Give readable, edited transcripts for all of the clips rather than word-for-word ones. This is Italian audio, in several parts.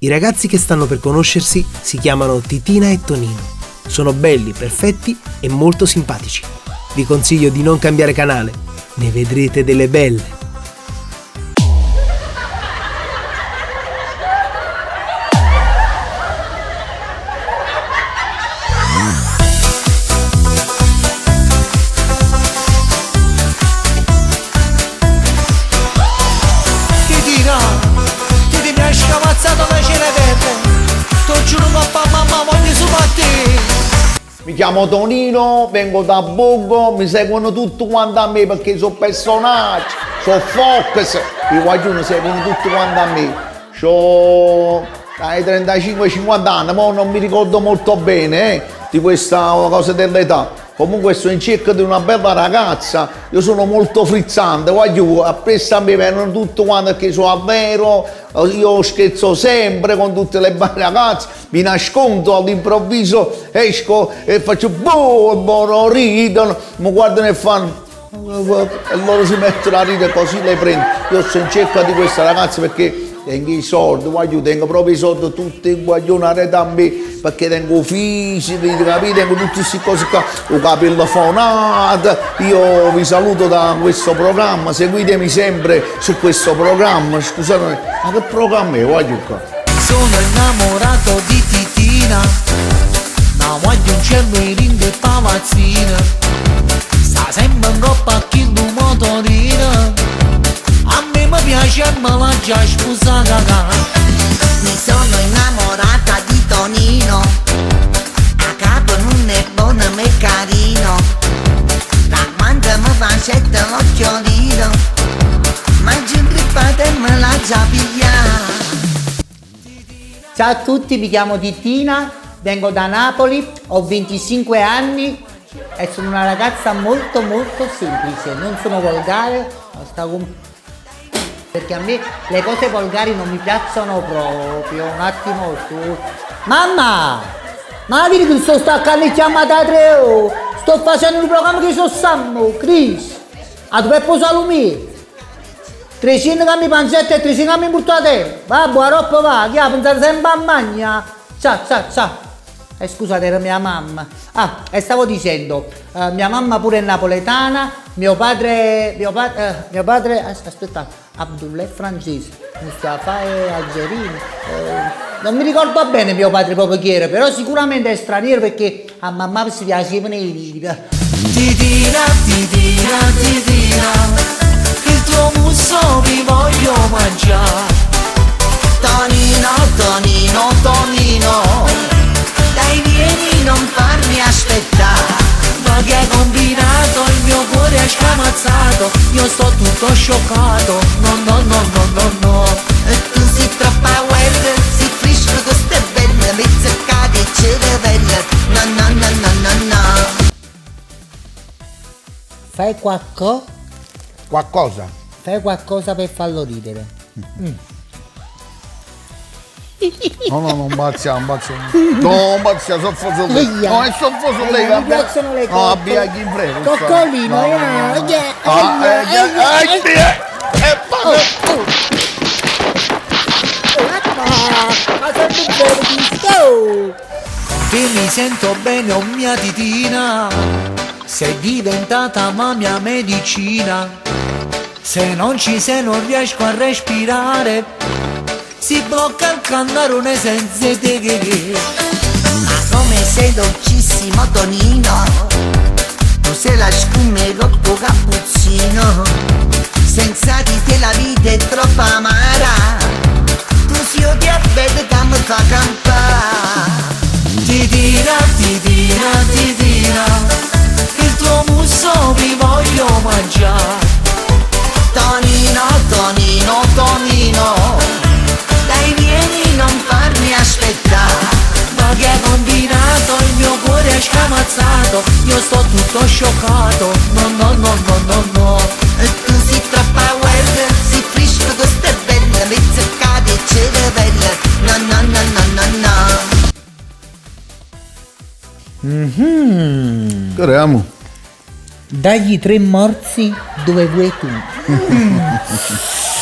I ragazzi che stanno per conoscersi si chiamano Titina e Tonino. Sono belli, perfetti e molto simpatici. Vi consiglio di non cambiare canale, ne vedrete delle belle. Mi chiamo Tonino, vengo da Borgo, mi seguono tutti quanti a me perché sono personaggi, sono Fox, i guaglioni seguono tutti quanti a me. C'ho dai 35-50 anni, ma non mi ricordo molto bene di questa cosa dell'età. Comunque sto in cerca di una bella ragazza, io sono molto frizzante, guaglio, appresso a me vengono tutti quanti perché sono vero, io scherzo sempre con tutte le belle ragazze, mi nascondo all'improvviso, esco e faccio buono, ridono, mi guardano e fanno e loro si mettono a ridere così le prendo. Io sto in cerca di questa ragazza perché tengo i soldi, guaglio, tengo proprio i soldi tutti i guaglioni a me perché tengo fisici, capite? Tengo tutte queste cose qua, il capello fonato. Io vi saluto da questo programma, seguitemi sempre su questo programma. Scusate, ma che programma è, guaglio qua? Sono innamorato di Titina, ma voglio un cervello e palazzina, sta sempre in coppa a chi il motorino, a me mi piace e me la già sposata. Mi sono innamorata di Tonino, a capo non è buono ma è carino, da quando mi facetta l'occhiolino, mangio un grippato e me la già pigliata. Ciao a tutti, mi chiamo Titina, vengo da Napoli, ho 25 anni e sono una ragazza molto semplice, non sono volgare, perché a me le cose volgari non mi piacciono proprio. Un attimo su. Mamma! Ma vedi che sto staccando e chiamata 3 ore? Sto facendo un programma che so Sammo, Chris. A dove posalo me? 300 cambi pancette e 300 cambi buttate. Va, buona roba va, che pensate sempre a magna. Ciao. Scusate, era mia mamma. E stavo dicendo, mia mamma pure è napoletana, mio padre, aspetta, Abdullah è francese, Mustafa è algerino, non mi ricordo bene mio padre proprio chi era, però sicuramente è straniero perché a mamma si piacevano i vini. Titina, il tuo muso vi voglio mangiare. Tonino, dai vieni non farmi aspettare. Ma che hai combinato, il mio cuore è scamazzato, io sto tutto scioccato, no. E tu sei troppa guerra, sei fresco, questo è bello, mi zeccate e cervello, no. Fai Qualcosa? Fai qualcosa per farlo ridere. No, non bazzia. Non bazzia, soffoso lei. No, è soffoso lei, mi piacciono le cose. No, abbia chi frega. Coccolino, Che mi sento bene, oh mia Titina, sei diventata la mia medicina. Se non ci sei non riesco a respirare, si blocca il candarone senza te. Ma come sei dolcissimo Tonino, tu sei la schiuma e lo tuo cappuccino, senza di te la vita è troppo amara, tu sei il diabete che mi fa campare. Titina, il tuo muso vi voglio mangiare. Tonino, dai vieni non farmi aspettare. Ma che hai combinato, il mio cuore è scamazzato, io sto tutto scioccato, no. E tu sei troppa guerra, sei fresco, questo è bello, mi zeccate e cervello, no. Creiamo. Dagli 3 morsi dove vuoi tu.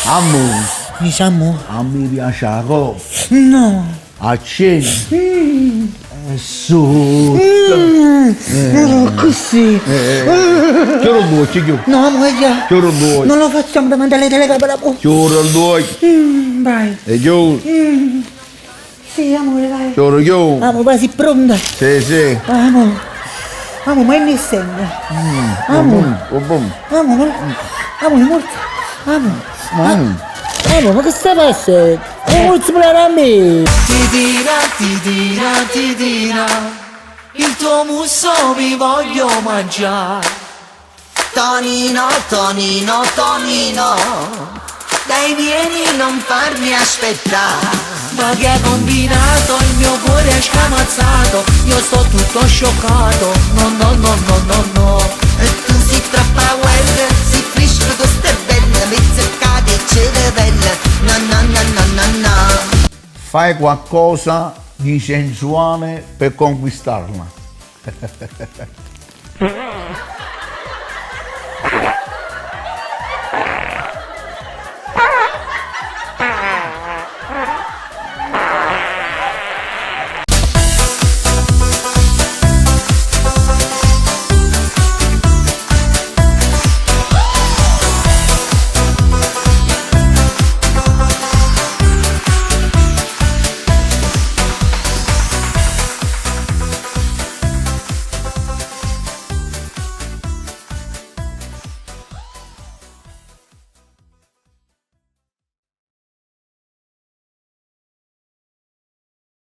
Ammo. Diciamo? A me piace la cosa. No. Accendi. E sotto. Così. Che ora due, ci chiudo. No, guarda. Che ora due. Non lo facciamo davanti alle telecamere. Che ora due. Vai. E chiudo. Sì, amore, vai. Che ora chiudo. Amo, quasi pronta. Sì, sì. Amo. Amo, ma ne segno. Amo. Bom. Amo, amo, molto. Amo. Amo, ma che sta passando? Non vuoi sparare a me? Titina, il tuo muso mi voglio mangiare. Tonino, dai vieni non farmi aspettare. Ma che hai combinato, il mio cuore è scamazzato, io sto tutto scioccato, no. E tu sei troppa guerra, sei fresca, questa è bella, mi zeccate il cervello, no. Fai qualcosa di sensuale per conquistarla.